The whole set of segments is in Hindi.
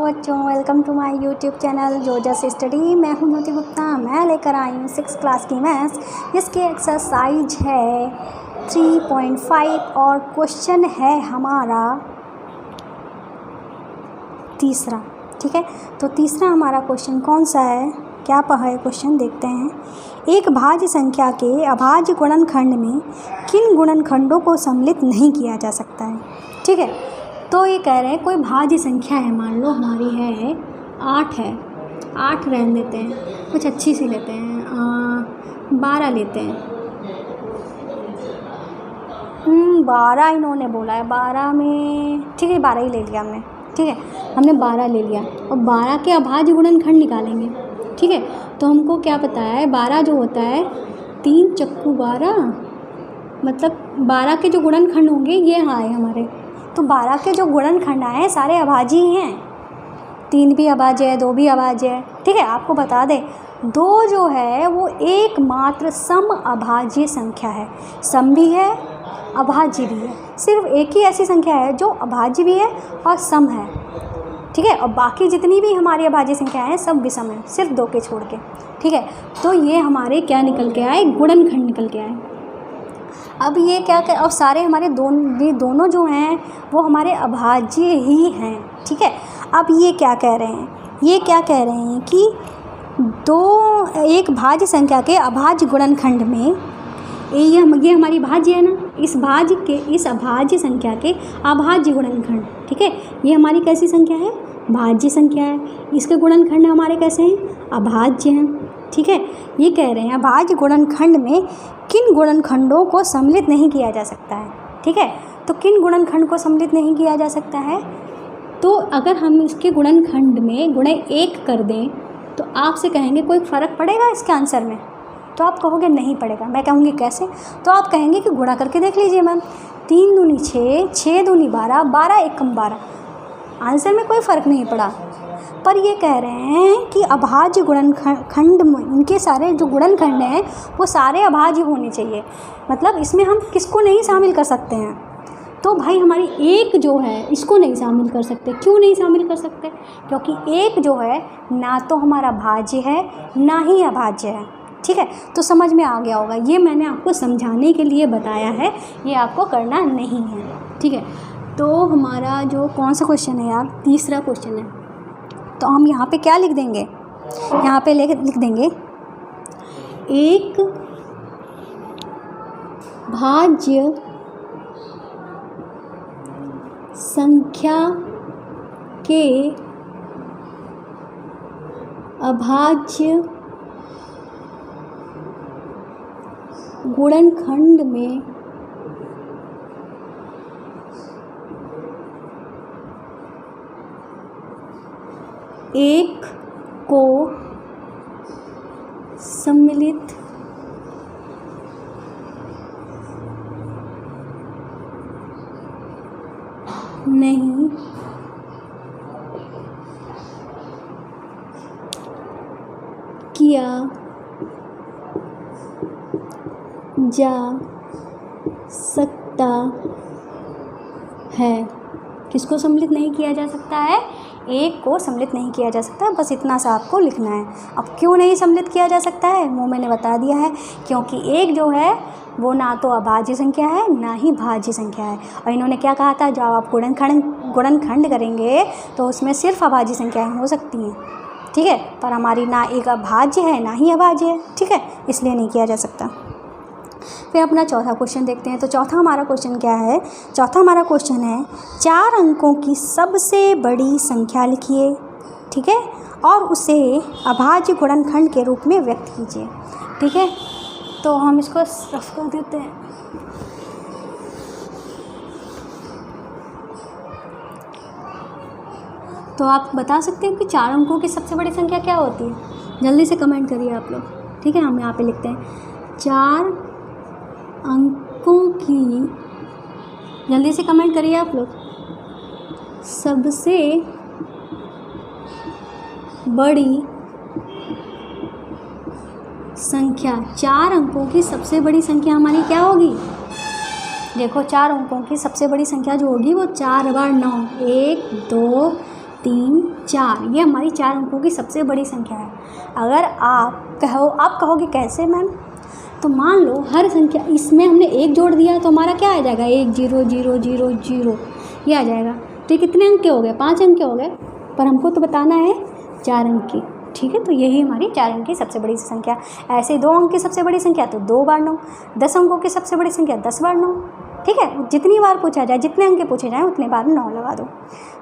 बच्चों, welcome to my YouTube channel जोजस स्टडी। मैं हूं ज्योति गुप्ता। मैं लेकर आई हूँ 6th क्लास की मैथ्स, जिसकी एक्सरसाइज है 3.5 और क्वेश्चन है हमारा तीसरा। ठीक है, तो तीसरा हमारा क्वेश्चन कौन सा है, क्या है क्वेश्चन, देखते हैं। एक भाज्य संख्या के अभाज्य गुणनखंड में किन गुणनखंडों को सम्मिलित नहीं किया जा सकता है। ठीक है, तो ये कह रहे हैं कोई भाज्य संख्या है, मान लो हमारी है 8 है, 8 रहने देते हैं, कुछ अच्छी सी लेते हैं, 12 लेते हैं। 12 इन्होंने बोला है, 12 में ठीक है 12 ही ले लिया हमने। ठीक है, हमने 12 ले लिया और 12 के अभाज्य गुणनखंड निकालेंगे। ठीक है, तो हमको क्या पता है 12 जो होता है 3 चक्कू 12, मतलब 12 के जो गुणनखंड होंगे ये आए हमारे। तो 12 के जो गुणनखंड आए सारे अभाज्य ही हैं, 3 भी अभाज्य है, 2 भी अभाज्य है। ठीक है, आपको बता दें 2 जो है वो एकमात्र सम अभाज्य संख्या है, सम भी है अभाज्य भी है। सिर्फ एक ही ऐसी संख्या है जो अभाज्य भी है और सम है। ठीक है, और बाकी जितनी भी हमारी अभाज्य संख्याएं हैं सब विषम है, सिर्फ 2 के छोड़ के। ठीक है, तो ये हमारे क्या निकल के आए, गुणनखंड निकल के आए। अब ये क्या कर, अब सारे हमारे दोनों जो हैं वो हमारे अभाज्य ही हैं। ठीक है, अब ये क्या कह रहे हैं, ये क्या कह रहे हैं कि एक भाज्य संख्या के अभाज्य गुणनखंड में ये हमारी भाज्य है ना, इस अभाज्य संख्या के अभाज्य गुणनखंड। ठीक है, ये हमारी कैसी संख्या है, भाज्य संख्या है, इसके गुणनखंड हमारे कैसे हैं, अभाज्य हैं। ठीक है, ये कह रहे हैं अभाज्य गुणनखंड में किन गुणनखंडों को सम्मिलित नहीं किया जा सकता है। ठीक है, तो किन गुणनखंड को सम्मिलित नहीं किया जा सकता है, तो अगर हम इसके गुणनखंड में गुणे 1 कर दें तो आपसे कहेंगे कोई फ़र्क पड़ेगा इसके आंसर में, तो आप कहोगे नहीं पड़ेगा। मैं कहूँगी कैसे, तो आप कहेंगे कि गुणा करके देख लीजिए मैम, 3 दूनी 6, 6 दूनी 12, 12 एकम 12, आंसर में कोई फ़र्क नहीं पड़ा। पर ये कह रहे हैं कि अभाज्य गुणनखंड में इनके सारे जो गुणनखंड हैं वो सारे अभाज्य होने चाहिए, मतलब इसमें हम किसको नहीं शामिल कर सकते हैं। तो भाई हमारी 1 जो है इसको नहीं शामिल कर सकते। क्यों नहीं शामिल कर सकते, क्योंकि 1 जो है ना तो हमारा भाज्य है ना ही अभाज्य है। ठीक है, तो समझ में आ गया होगा, ये मैंने आपको समझाने के लिए बताया है, ये आपको करना नहीं है। ठीक है, तो हमारा जो कौन सा क्वेश्चन है यार, तीसरा क्वेश्चन है, तो हम यहाँ पे क्या लिख देंगे, यहाँ पे लिख देंगे एक भाज्य संख्या के अभाज्य गुणनखंड में एक को सम्मिलित नहीं किया जा सकता है। किसको सम्मिलित नहीं किया जा सकता है, 1 को सम्मिलित नहीं किया जा सकता, बस इतना सा आपको लिखना है। अब क्यों नहीं सम्मिलित किया जा सकता है वो मैंने बता दिया है, क्योंकि 1 जो है वो ना तो अभाज्य संख्या है ना ही भाज्य संख्या है। और इन्होंने क्या कहा था, जब आप गुणनखंड करेंगे तो उसमें सिर्फ अभाज्य संख्याएं हो सकती हैं। ठीक है, पर हमारी ना एक अभाज्य है ना ही अभाज्य है। ठीक है, इसलिए नहीं किया जा सकता। फिर अपना चौथा क्वेश्चन देखते हैं। तो चौथा हमारा क्वेश्चन क्या है, चौथा हमारा क्वेश्चन है 4 अंकों की सबसे बड़ी संख्या लिखिए। ठीक है, और उसे अभाज्य गुणनखंड के रूप में व्यक्त कीजिए। ठीक है, तो हम इसको रफ कर देते हैं। तो आप बता सकते हैं कि 4 अंकों की सबसे बड़ी संख्या क्या होती है, जल्दी से कमेंट करिए आप लोग। ठीक है, हम यहाँ पे लिखते हैं 4 अंकों की, जल्दी से कमेंट करिए आप लोग, सबसे बड़ी संख्या, 4 अंकों की सबसे बड़ी संख्या हमारी क्या होगी, देखो 4 अंकों की सबसे बड़ी संख्या जो होगी वो 4 बार 9, 1 2 3, 4, ये हमारी 4 अंकों की सबसे बड़ी संख्या है। अगर आप कहोगे कैसे मैम, तो मान लो हर संख्या इसमें हमने 1 जोड़ दिया तो हमारा क्या आ जाएगा, 1 0 0 0 0 ये आ जाएगा। तो ये कितने अंक के हो गए, 5 अंक के हो गए, पर हमको तो बताना है 4 अंक की, ठीक है। तो यही हमारी 4 अंक की सबसे बड़ी संख्या। ऐसे 2 अंक की सबसे बड़ी संख्या तो 2 बार 9, 10 अंकों की सबसे बड़ी संख्या 10 बार 9, ठीक है। जितनी बार पूछा जाए, जितने अंक के पूछे जाएँ उतने बार 9 लगा दो।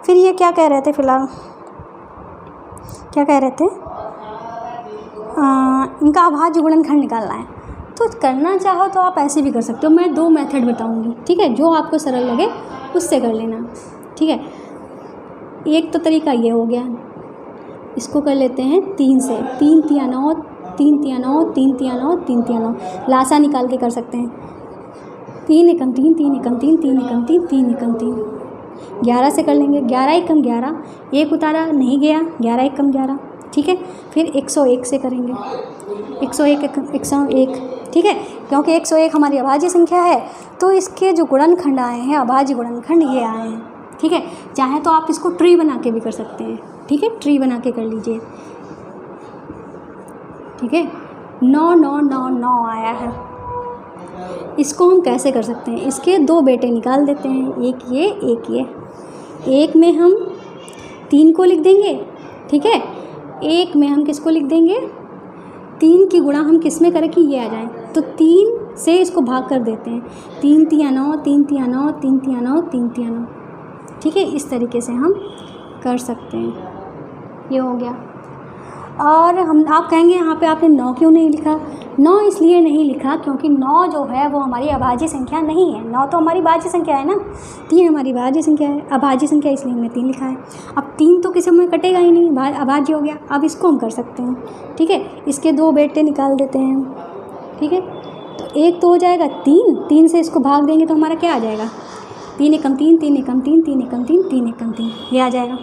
फिर ये क्या कह रहे थे, फिलहाल क्या कह रहे थे, इनका अभाज्य गुणनखंड निकालना है। तो करना चाहो तो आप ऐसे भी कर सकते हो, मैं 2 मेथड बताऊंगी, ठीक है, जो आपको सरल लगे उससे कर लेना, ठीक है। एक तो तरीका ये हो गया, इसको कर लेते हैं 3 से, 3 तिया 9, 3 तिया 9, 3 तिया 9, 3 तिया 9, लासा निकाल के कर सकते हैं। 3 एकम 3, 3 एकम 3, 3 एकम 3, 3 एकम 3, 11 से कर लेंगे, 11 एकम 11, 1 उतारा नहीं गया, 11 एकम 11, ठीक है। फिर 101 से करेंगे, 101 एकम 101, ठीक है, क्योंकि 101 हमारी अभाज्य संख्या है तो इसके जो गुणनखंड आए हैं, अभाज्य गुणनखंड ये आए हैं, ठीक है। चाहे तो आप इसको ट्री बना के भी कर सकते हैं, ठीक है, ट्री बना के कर लीजिए, ठीक है। 9 9 9 9 आया है, इसको हम कैसे कर सकते हैं, इसके 2 बेटे निकाल देते हैं, एक ये एक ये। एक में हम 3 को लिख देंगे, ठीक है, एक में हम किसको लिख देंगे, 3 की गुणा हम किस में करें कि ये आ जाए, तो 3 से इसको भाग कर देते हैं, 3 तिया 9, 3 तिया 9, 3 तिया 9, 3 तिया 9, ठीक है। इस तरीके से हम कर सकते हैं, ये हो गया। और आप कहेंगे यहाँ पे आपने 9 क्यों नहीं लिखा, 9 इसलिए नहीं लिखा क्योंकि 9 जो है वो हमारी अभाज्य संख्या नहीं है, 9 तो हमारी भाज्य संख्या है ना, 3 हमारी भाज्य संख्या है, अभाज्य संख्या इसलिए हमने 3 लिखा है। अब 3 तो किसी में कटेगा ही नहीं, अभाज्य हो गया। अब इसको हम कर सकते हैं, ठीक है, इसके 2 बेटे निकाल देते हैं, ठीक है। तो एक तो हो जाएगा 3, 3 से इसको भाग देंगे तो हमारा क्या आ जाएगा, 3 एकम 3, 3 एकम 3, 3 एकम 3, 3 एकम 3, ये आ जाएगा।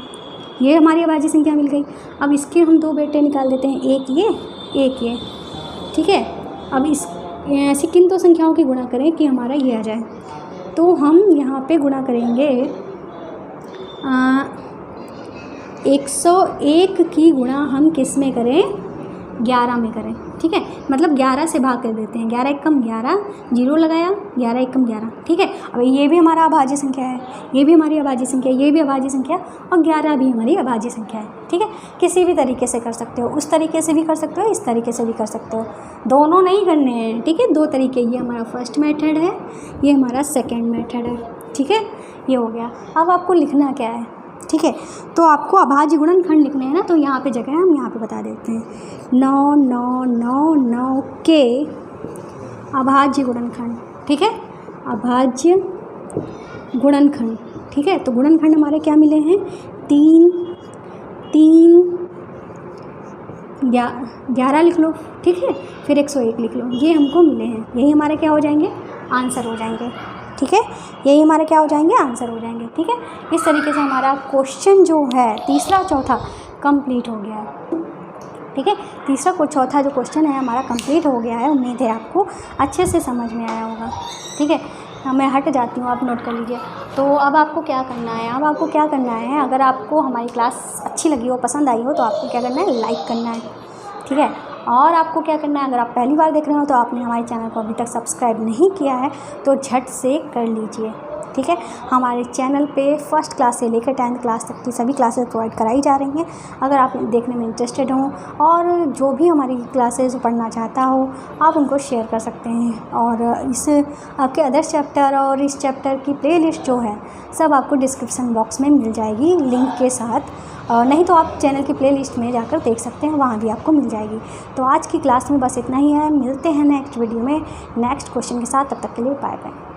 ये हमारी अभाज्य संख्या मिल गई। अब इसके हम 2 बेटे निकाल देते हैं, एक ये, ठीक है। अब इस ऐसी किन 2 संख्याओं की गुणा करें कि हमारा ये आ जाए, तो हम यहाँ पे गुणा करेंगे 101 की गुणा हम किस में करें, 11 में करें, ठीक है। मतलब 11 से भाग कर देते हैं, 11 एकम 11, 0 लगाया, 11 एकम 11, ठीक है। अब ये भी हमारा अभाज्य संख्या है, ये भी हमारी अभाज्य संख्या है, ये भी अभाज्य संख्या और 11 भी हमारी अभाज्य संख्या है, ठीक है। किसी भी तरीके से कर सकते हो, उस तरीके से भी कर सकते हो, इस तरीके से भी कर सकते हो, दोनों नहीं करने हैं, ठीक है। 2 तरीके, ये हमारा फर्स्ट मेथड है, ये हमारा सेकेंड मेथड है, ठीक है। ये हो गया। अब आपको लिखना क्या है, ठीक है, तो आपको अभाज्य गुणनखंड लिखने हैं ना, तो यहाँ पे जगह हम यहाँ पे बता देते हैं, 9 9 9 9 के अभाज्य गुणनखंड, ठीक है, अभाज्य गुणनखंड, ठीक है। तो गुणनखंड हमारे क्या मिले हैं, 3 3 11 लिख लो, ठीक है, फिर 101 लिख लो, ये हमको मिले हैं, यही हमारे क्या हो जाएंगे, आंसर हो जाएंगे, ठीक है। यही हमारे क्या हो जाएंगे, आंसर हो जाएंगे, ठीक है। इस तरीके से हमारा क्वेश्चन जो है तीसरा चौथा कंप्लीट हो गया है, ठीक है। तीसरा को चौथा जो क्वेश्चन है हमारा कंप्लीट हो गया है। उम्मीद है आपको अच्छे से समझ में आया होगा, ठीक है। मैं हट जाती हूँ, आप नोट कर लीजिए। तो अब आपको क्या करना है, अब आपको क्या करना है, अगर आपको हमारी क्लास अच्छी लगी हो, पसंद आई हो, तो आपको क्या करना है, लाइक करना है, ठीक है। और आपको क्या करना है, अगर आप पहली बार देख रहे हो तो आपने हमारे चैनल को अभी तक सब्सक्राइब नहीं किया है तो झट से कर लीजिए, ठीक है। हमारे चैनल पे फर्स्ट क्लास से लेकर 10th क्लास तक की सभी क्लासेस प्रोवाइड कराई जा रही हैं। अगर आप देखने में इंटरेस्टेड हों और जो भी हमारी क्लासेस पढ़ना चाहता हो, आप उनको शेयर कर सकते हैं। और इस आपके अदर्स चैप्टर और इस चैप्टर की प्लेलिस्ट जो है सब आपको डिस्क्रिप्शन बॉक्स में मिल जाएगी लिंक के साथ, नहीं तो आप चैनल की प्लेलिस्ट में जाकर देख सकते हैं, वहाँ भी आपको मिल जाएगी। तो आज की क्लास में बस इतना ही है, मिलते हैं नेक्स्ट वीडियो में नेक्स्ट क्वेश्चन के साथ, तब तक के लिए बाय बाय।